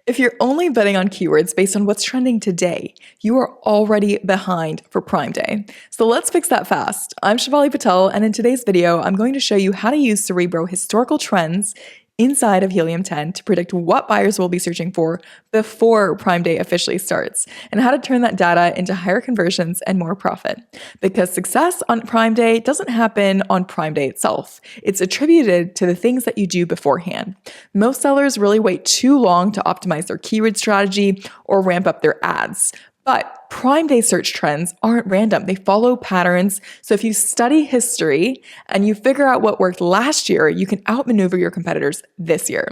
If you're only betting on keywords based on what's trending today, you are already behind for Prime Day. So let's fix that fast. I'm Shivali Patel, and in today's video, I'm going to show you how to use Cerebro historical trends inside of Helium 10 to predict what buyers will be searching for before Prime Day officially starts, and how to turn that data into higher conversions and more profit. Because success on Prime Day doesn't happen on Prime Day itself. It's attributed to the things that you do beforehand. Most sellers really wait too long to optimize their keyword strategy or ramp up their ads. But Prime Day search trends aren't random. They follow patterns. So if you study history and you figure out what worked last year, you can outmaneuver your competitors this year.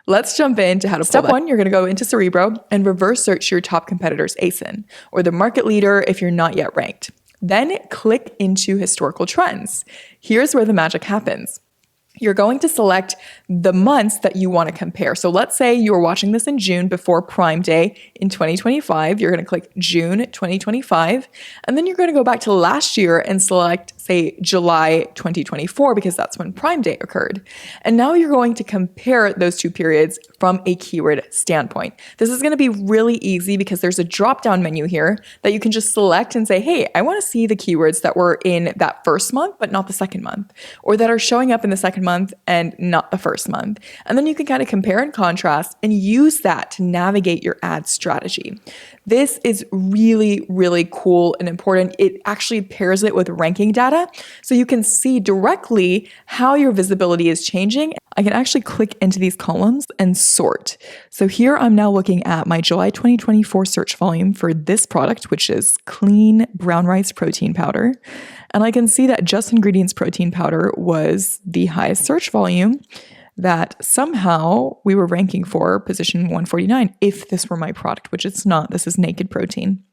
Let's jump into how to pull that. Step 1, you're going to go into Cerebro and reverse search your top competitor's ASIN or the market leader if you're not yet ranked. Then click into historical trends. Here's where the magic happens. You're going to select the months that you want to compare. So let's say you were watching this in June before Prime Day in 2025. You're going to click June 2025, and then you're going to go back to last year and select, say, July 2024, because that's when Prime Day occurred. And now you're going to compare those two periods from a keyword standpoint. This is going to be really easy because there's a drop-down menu here that you can just select and say, hey, I want to see the keywords that were in that first month, but not the second month, or that are showing up in the second month and not the first month. And then you can kind of compare and contrast and use that to navigate your ad strategy. This is really, really cool and important. It actually pairs it with ranking data, so you can see directly how your visibility is changing. I can actually click into these columns and sort. So here I'm now looking at my July 2024 search volume for this product, which is clean brown rice protein powder. And I can see that Just Ingredients protein powder was the highest search volume, that somehow we were ranking for position 149 if this were my product, which it's not. This is naked protein.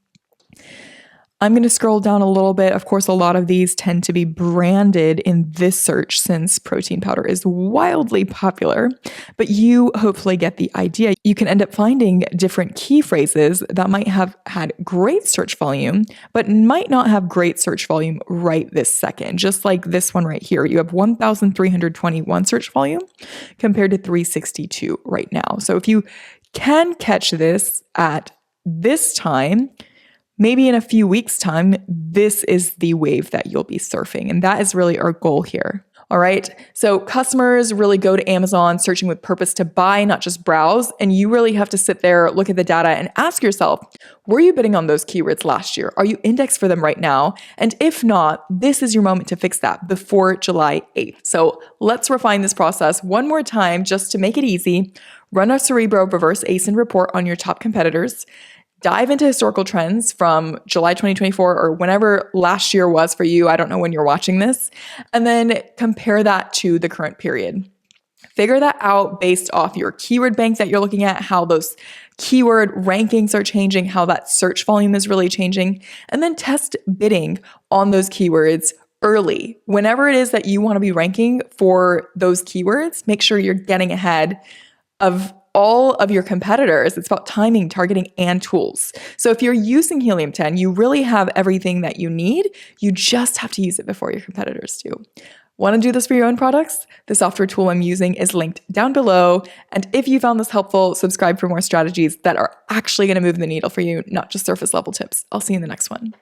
I'm going to scroll down a little bit. Of course, a lot of these tend to be branded in this search since protein powder is wildly popular, but you hopefully get the idea. You can end up finding different key phrases that might have had great search volume, but might not have great search volume right this second. Just like this one right here, you have 1,321 search volume compared to 362 right now. So if you can catch this at this time, maybe in a few weeks' time, this is the wave that you'll be surfing. And that is really our goal here. All right. So customers really go to Amazon searching with purpose to buy, not just browse. And you really have to sit there, look at the data and ask yourself, were you bidding on those keywords last year? Are you indexed for them right now? And if not, this is your moment to fix that before July 8th. So let's refine this process one more time just to make it easy. Run a Cerebro reverse ASIN report on your top competitors. Dive into historical trends from July 2024 or whenever last year was for you. I don't know when you're watching this. And then compare that to the current period. Figure that out based off your keyword bank that you're looking at, how those keyword rankings are changing, how that search volume is really changing, and then test bidding on those keywords early. Whenever it is that you want to be ranking for those keywords, make sure you're getting ahead of all of your competitors. It's about timing, targeting, and tools. So if you're using Helium 10, you really have everything that you need. You just have to use it before your competitors do. Want to do this for your own products? The software tool I'm using is linked down below. And if you found this helpful, subscribe for more strategies that are actually going to move the needle for you, not just surface level tips. I'll see you in the next one.